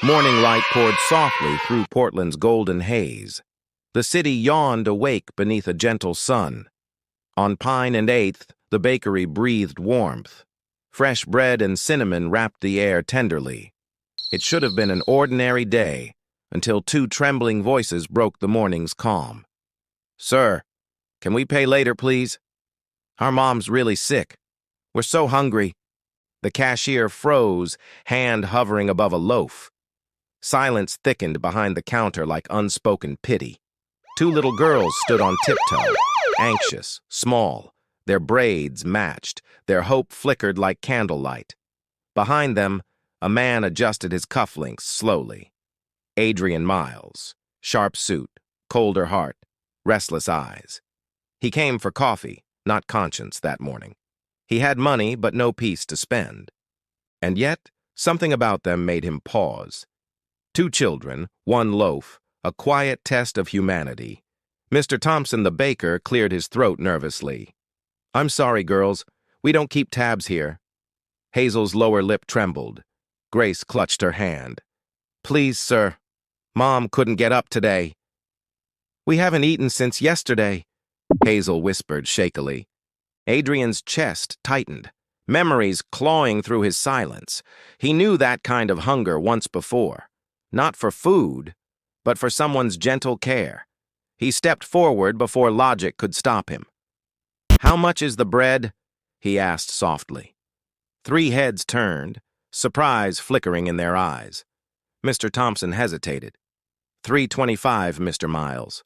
Morning light poured softly through Portland's golden haze. The city yawned awake beneath a gentle sun. On Pine and 8th, the bakery breathed warmth. Fresh bread and cinnamon wrapped the air tenderly. It should have been an ordinary day, until two trembling voices broke the morning's calm. "Sir, can we pay later, please? Our mom's really sick. We're so hungry." The cashier froze, hand hovering above a loaf. Silence thickened behind the counter like unspoken pity. Two little girls stood on tiptoe, anxious, small. Their braids matched. Their hope flickered like candlelight. Behind them, a man adjusted his cufflinks slowly. Adrian Miles, sharp suit, colder heart, restless eyes. He came for coffee, not conscience, that morning. He had money, but no peace to spend. And yet, something about them made him pause. Two children, one loaf, a quiet test of humanity. Mr. Thompson, the baker, cleared his throat nervously. "I'm sorry, girls. We don't keep tabs here." Hazel's lower lip trembled. Grace clutched her hand. "Please, sir. Mom couldn't get up today." "We haven't eaten since yesterday," Hazel whispered shakily. Adrian's chest tightened, memories clawing through his silence. He knew that kind of hunger once before. Not for food, but for someone's gentle care. He stepped forward before logic could stop him. "How much is the bread?" he asked softly. Three heads turned, surprise flickering in their eyes. Mr. Thompson hesitated. "$3.25, Mr. Miles."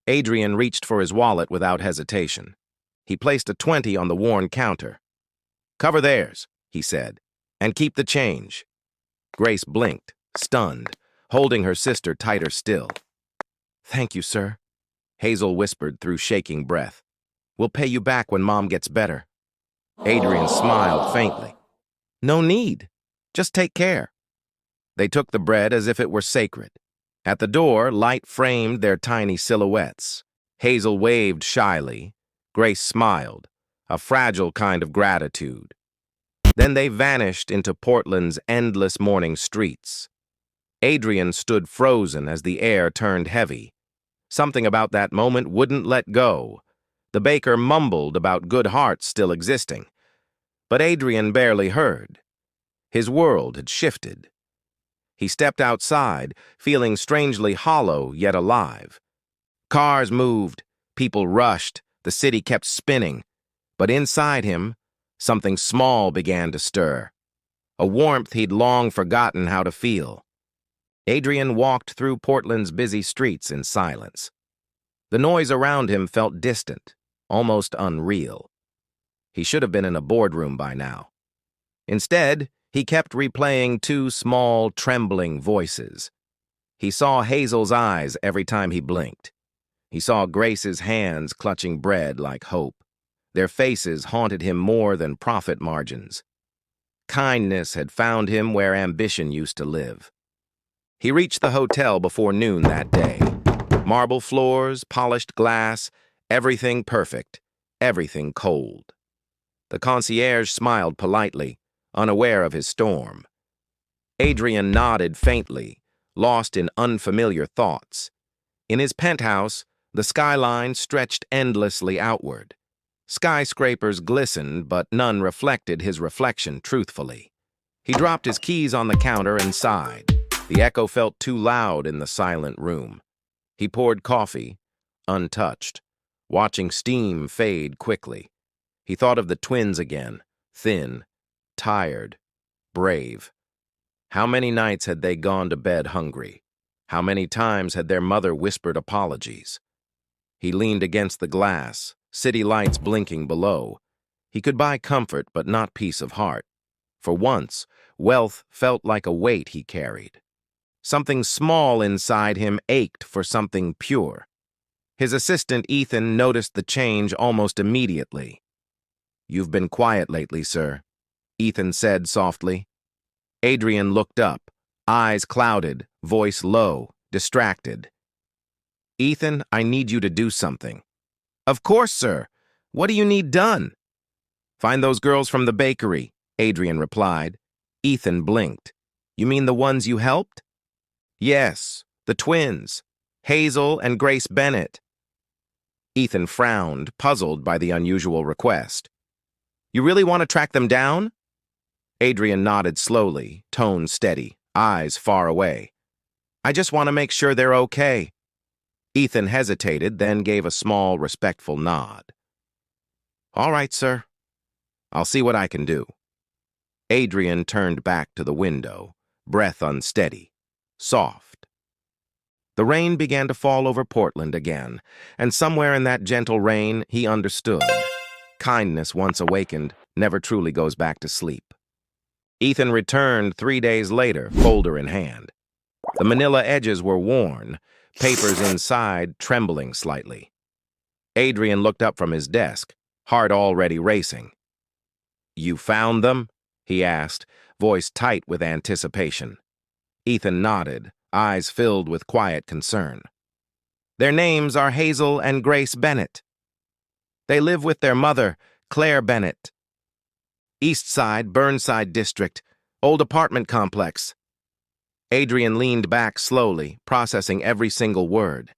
Adrian reached for his wallet without hesitation. He placed a 20 on the worn counter. "Cover theirs," he said, "and keep the change." Grace blinked, stunned, holding her sister tighter still. "Thank you, sir," Hazel whispered through shaking breath. "We'll pay you back when Mom gets better." Adrian smiled faintly. "No need. Just take care." They took the bread as if it were sacred. At the door, light framed their tiny silhouettes. Hazel waved shyly. Grace smiled, a fragile kind of gratitude. Then they vanished into Portland's endless morning streets. Adrian stood frozen as the air turned heavy. Something about that moment wouldn't let go. The baker mumbled about good hearts still existing. But Adrian barely heard. His world had shifted. He stepped outside, feeling strangely hollow yet alive. Cars moved, people rushed, the city kept spinning. But inside him, something small began to stir. A warmth he'd long forgotten how to feel. Adrian walked through Portland's busy streets in silence. The noise around him felt distant, almost unreal. He should have been in a boardroom by now. Instead, he kept replaying two small, trembling voices. He saw Hazel's eyes every time he blinked. He saw Grace's hands clutching bread like hope. Their faces haunted him more than profit margins. Kindness had found him where ambition used to live. He reached the hotel before noon that day. Marble floors, polished glass, everything perfect, everything cold. The concierge smiled politely, unaware of his storm. Adrian nodded faintly, lost in unfamiliar thoughts. In his penthouse, the skyline stretched endlessly outward. Skyscrapers glistened, but none reflected his reflection truthfully. He dropped his keys on the counter and sighed. The echo felt too loud in the silent room. He poured coffee, untouched, watching steam fade quickly. He thought of the twins again, thin, tired, brave. How many nights had they gone to bed hungry? How many times had their mother whispered apologies? He leaned against the glass, city lights blinking below. He could buy comfort, but not peace of heart. For once, wealth felt like a weight he carried. Something small inside him ached for something pure. His assistant, Ethan, noticed the change almost immediately. "You've been quiet lately, sir," Ethan said softly. Adrian looked up, eyes clouded, voice low, distracted. "Ethan, I need you to do something." "Of course, sir. What do you need done?" "Find those girls from the bakery," Adrian replied. Ethan blinked. You mean the ones you helped? Yes, the twins, Hazel and Grace Bennett. Ethan frowned, puzzled by the unusual request. You really want to track them down? Adrian nodded slowly, tone steady, eyes far away. I just want to make sure they're okay. Ethan hesitated, then gave a small, respectful nod. All right, sir. I'll see what I can do. Adrian turned back to the window, breath unsteady, soft. The rain began to fall over Portland again, and somewhere in that gentle rain he understood. Kindness, once awakened, never truly goes back to sleep. Ethan returned 3 days later, folder in hand. The manila edges were worn, papers inside trembling slightly. Adrian looked up from his desk, heart already racing. You found them? He asked, voice tight with anticipation. Ethan nodded, eyes filled with quiet concern. Their names are Hazel and Grace Bennett. They live with their mother, Claire Bennett. East Side, Burnside District, old apartment complex. Adrian leaned back slowly, processing every single word.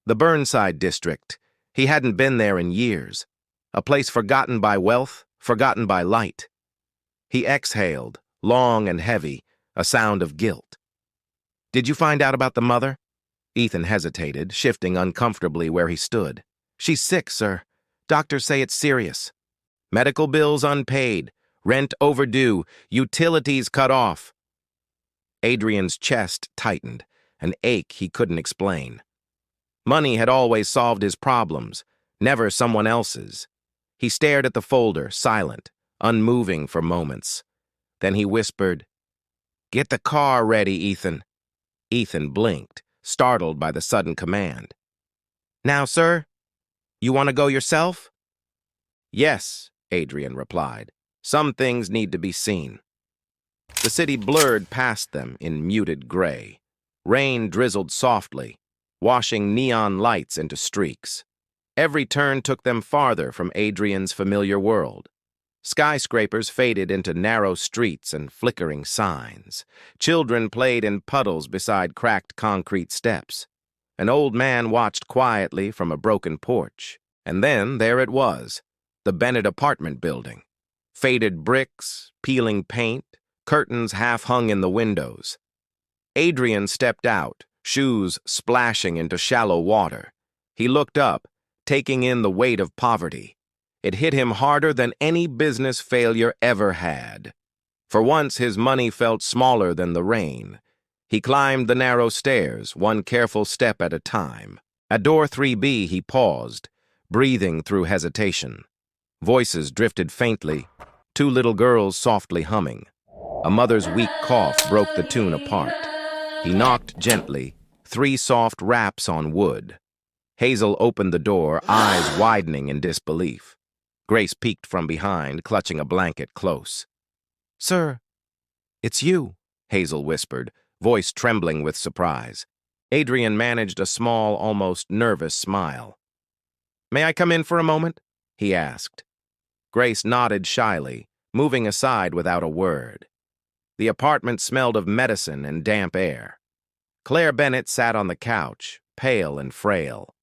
The Burnside District. He hadn't been there in years. A place forgotten by wealth, forgotten by light. He exhaled, long and heavy, a sound of guilt. Did you find out about the mother? Ethan hesitated, shifting uncomfortably where he stood. She's sick, sir. Doctors say it's serious. Medical bills unpaid, rent overdue, utilities cut off. Adrian's chest tightened, an ache he couldn't explain. Money had always solved his problems, never someone else's. He stared at the folder, silent, unmoving for moments. Then he whispered, "Get the car ready, Ethan." Ethan blinked, startled by the sudden command. Now, sir, you want to go yourself? Yes, Adrian replied. Some things need to be seen. The city blurred past them in muted gray. Rain drizzled softly, washing neon lights into streaks. Every turn took them farther from Adrian's familiar world. Skyscrapers faded into narrow streets and flickering signs. Children played in puddles beside cracked concrete steps. An old man watched quietly from a broken porch. And then there it was, the Bennett apartment building. Faded bricks, peeling paint, curtains half hung in the windows. Adrian stepped out, shoes splashing into shallow water. He looked up, taking in the weight of poverty. It hit him harder than any business failure ever had. For once, his money felt smaller than the rain. He climbed the narrow stairs, one careful step at a time. At door 3B, he paused, breathing through hesitation. Voices drifted faintly, 2 little girls softly humming. A mother's weak cough broke the tune apart. He knocked gently, 3 soft raps on wood. Hazel opened the door, eyes widening in disbelief. Grace peeked from behind, clutching a blanket close. Sir, it's you, Hazel whispered, voice trembling with surprise. Adrian managed a small, almost nervous smile. May I come in for a moment? He asked. Grace nodded shyly, moving aside without a word. The apartment smelled of medicine and damp air. Claire Bennett sat on the couch, pale and frail.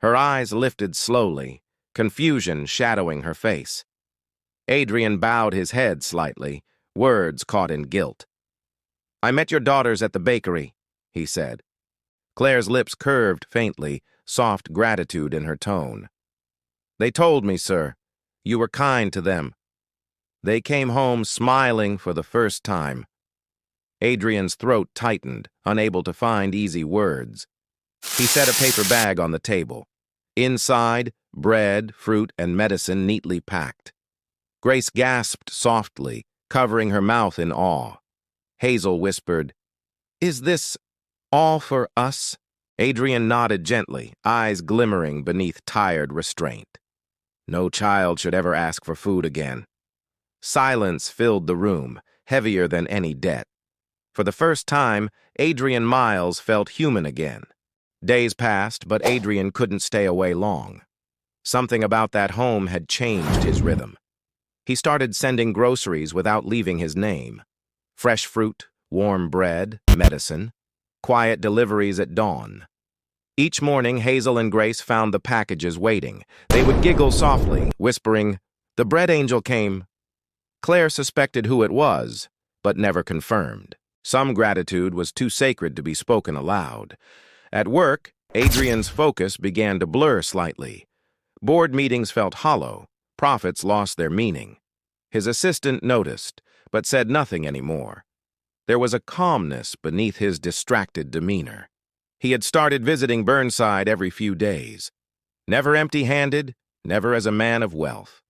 Her eyes lifted slowly, confusion shadowing her face. Adrian bowed his head slightly, words caught in guilt. I met your daughters at the bakery, he said. Claire's lips curved faintly, soft gratitude in her tone. They told me, sir, you were kind to them. They came home smiling for the first time. Adrian's throat tightened, unable to find easy words. He set a paper bag on the table. Inside, bread, fruit, and medicine neatly packed. Grace gasped softly, covering her mouth in awe. Hazel whispered, Is this all for us? Adrian nodded gently, eyes glimmering beneath tired restraint. No child should ever ask for food again. Silence filled the room, heavier than any debt. For the first time, Adrian Miles felt human again. Days passed, but Adrian couldn't stay away long. Something about that home had changed his rhythm. He started sending groceries without leaving his name. Fresh fruit, warm bread, medicine, quiet deliveries at dawn. Each morning, Hazel and Grace found the packages waiting. They would giggle softly, whispering, "The bread angel came." Claire suspected who it was, but never confirmed. Some gratitude was too sacred to be spoken aloud. At work, Adrian's focus began to blur slightly. Board meetings felt hollow. Profits lost their meaning. His assistant noticed, but said nothing anymore. There was a calmness beneath his distracted demeanor. He had started visiting Burnside every few days. Never empty-handed, never as a man of wealth.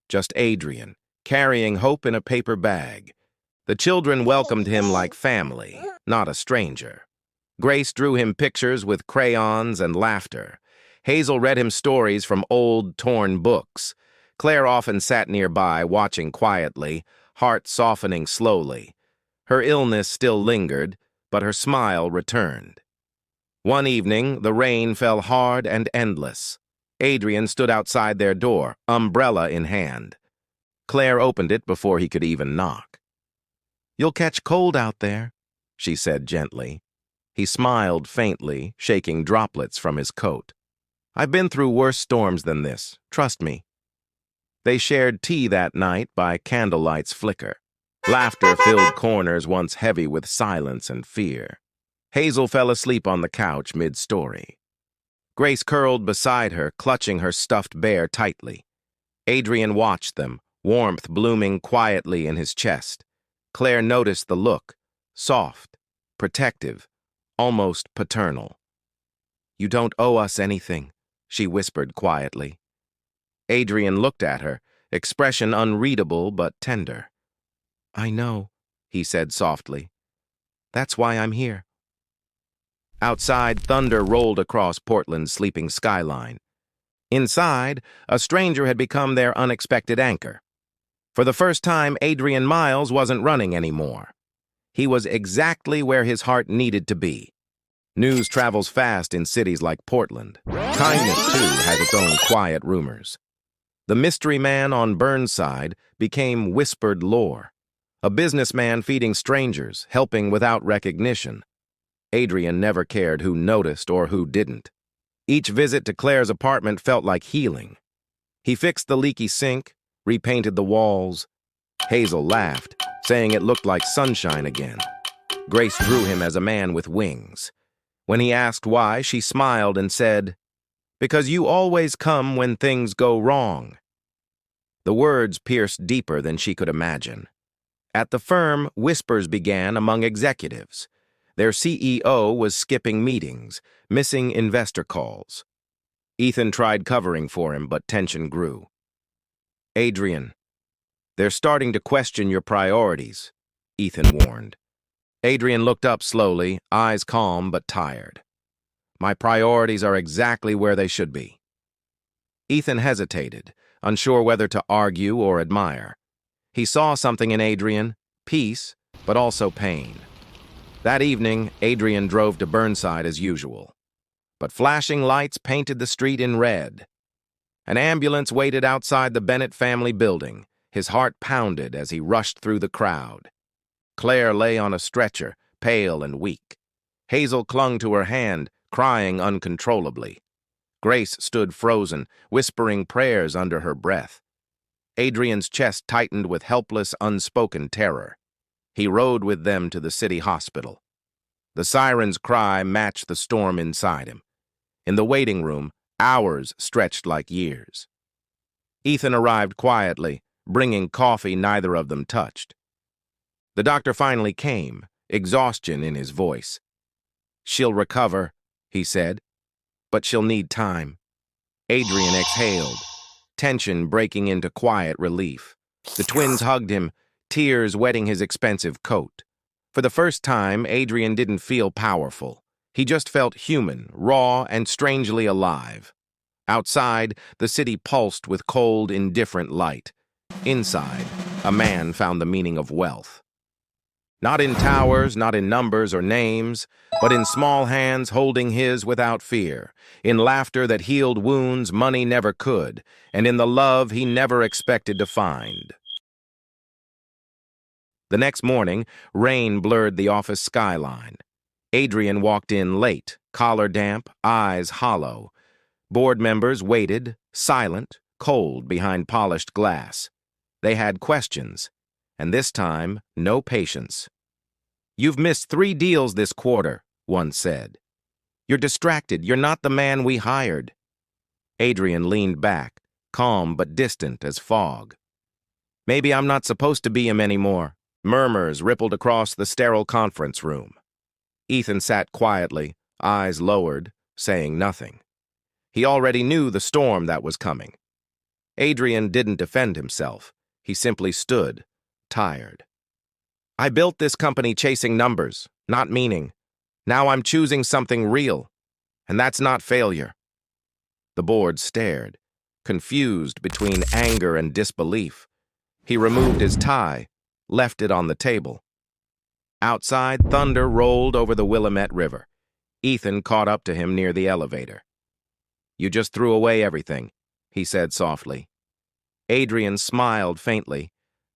Just Adrian, carrying hope in a paper bag. The children welcomed him like family, not a stranger. Grace drew him pictures with crayons and laughter. Hazel read him stories from old, torn books. Claire often sat nearby, watching quietly, heart softening slowly. Her illness still lingered, but her smile returned. One evening, the rain fell hard and endless. Adrian stood outside their door, umbrella in hand. Claire opened it before he could even knock. "You'll catch cold out there," she said gently. He smiled faintly, shaking droplets from his coat. "I've been through worse storms than this, trust me." They shared tea that night by candlelight's flicker. Laughter filled corners once heavy with silence and fear. Hazel fell asleep on the couch mid-story. Grace curled beside her, clutching her stuffed bear tightly. Adrian watched them, warmth blooming quietly in his chest. Claire noticed the look, soft, protective, almost paternal. "You don't owe us anything," she whispered quietly. Adrian looked at her, expression unreadable but tender. "I know," he said softly. "That's why I'm here." Outside, thunder rolled across Portland's sleeping skyline. Inside, a stranger had become their unexpected anchor. For the first time, Adrian Miles wasn't running anymore. He was exactly where his heart needed to be. News travels fast in cities like Portland. Kindness, too, has its own quiet rumors. The mystery man on Burnside became whispered lore. A businessman feeding strangers, helping without recognition. Adrian never cared who noticed or who didn't. Each visit to Claire's apartment felt like healing. He fixed the leaky sink, repainted the walls. Hazel laughed, saying it looked like sunshine again. Grace drew him as a man with wings. When he asked why, she smiled and said, "Because you always come when things go wrong." The words pierced deeper than she could imagine. At the firm, whispers began among executives. Their CEO was skipping meetings, missing investor calls. Ethan tried covering for him, but tension grew. "Adrian, they're starting to question your priorities," Ethan warned. Adrian looked up slowly, eyes calm but tired. "My priorities are exactly where they should be." Ethan hesitated, unsure whether to argue or admire. He saw something in Adrian, peace, but also pain. That evening, Adrian drove to Burnside as usual. But flashing lights painted the street in red. An ambulance waited outside the Bennett family building. His heart pounded as he rushed through the crowd. Claire lay on a stretcher, pale and weak. Hazel clung to her hand, crying uncontrollably. Grace stood frozen, whispering prayers under her breath. Adrian's chest tightened with helpless, unspoken terror. He rode with them to the city hospital. The siren's cry matched the storm inside him. In the waiting room, hours stretched like years. Ethan arrived quietly, bringing coffee neither of them touched. The doctor finally came, exhaustion in his voice. "She'll recover," he said, "but she'll need time." Adrian exhaled, tension breaking into quiet relief. The twins hugged him, tears wetting his expensive coat. For the first time, Adrian didn't feel powerful. He just felt human, raw, and strangely alive. Outside, the city pulsed with cold, indifferent light. Inside, a man found the meaning of wealth. Not in towers, not in numbers or names, but in small hands holding his without fear, in laughter that healed wounds money never could, and in the love he never expected to find. The next morning, rain blurred the office skyline. Adrian walked in late, collar damp, eyes hollow. Board members waited, silent, cold behind polished glass. They had questions, and this time, no patience. "You've missed 3 deals this quarter," one said. "You're distracted. You're not the man we hired." Adrian leaned back, calm but distant as fog. "Maybe I'm not supposed to be him anymore." Murmurs rippled across the sterile conference room. Ethan sat quietly, eyes lowered, saying nothing. He already knew the storm that was coming. Adrian didn't defend himself. He simply stood, tired. "I built this company chasing numbers, not meaning. Now I'm choosing something real, and that's not failure." The board stared, confused between anger and disbelief. He removed his tie, left it on the table. Outside, thunder rolled over the Willamette River. Ethan caught up to him near the elevator. "You just threw away everything," he said softly. Adrian smiled faintly,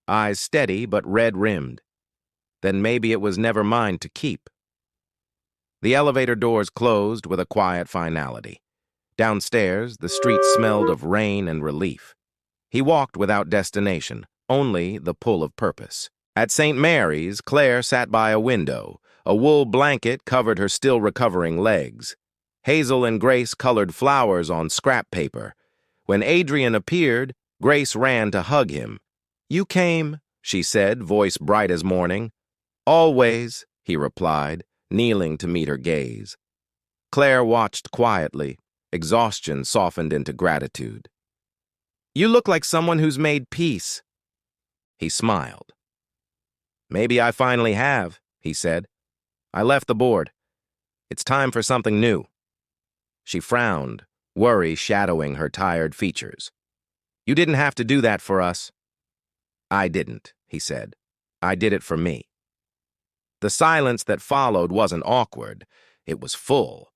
eyes steady but red-rimmed. Then maybe it was never mine to keep. The elevator doors closed with a quiet finality. Downstairs, the street smelled of rain and relief. He walked without destination, only the pull of purpose. At St. Mary's, Claire sat by a window. A wool blanket covered her still-recovering legs. Hazel and Grace colored flowers on scrap paper. When Adrian appeared, Grace ran to hug him. "You came," she said, voice bright as morning. "Always," he replied, kneeling to meet her gaze. Claire watched quietly. Exhaustion softened into gratitude. "You look like someone who's made peace." He smiled. "Maybe I finally have," he said. "I left the board. It's time for something new." She frowned, worry shadowing her tired features. "You didn't have to do that for us." "I didn't," he said. "I did it for me." The silence that followed wasn't awkward. It was full.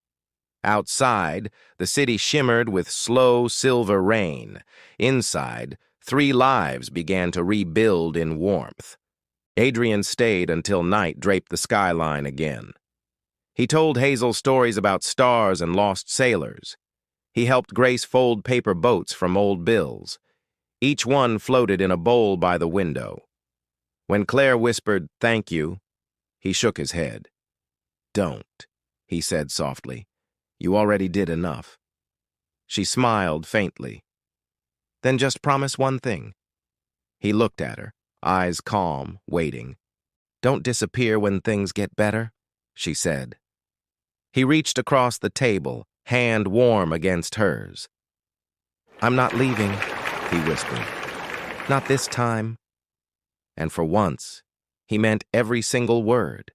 Outside, the city shimmered with slow silver rain. Inside, 3 lives began to rebuild in warmth. Adrian stayed until night draped the skyline again. He told Hazel stories about stars and lost sailors. He helped Grace fold paper boats from old bills. Each one floated in a bowl by the window. When Claire whispered, "Thank you," he shook his head. "Don't," he said softly. "You already did enough." She smiled faintly. "Then just promise one thing." He looked at her, eyes calm, waiting. "Don't disappear when things get better," she said. He reached across the table, hand warm against hers. "I'm not leaving," he whispered. "Not this time." And for once, he meant every single word.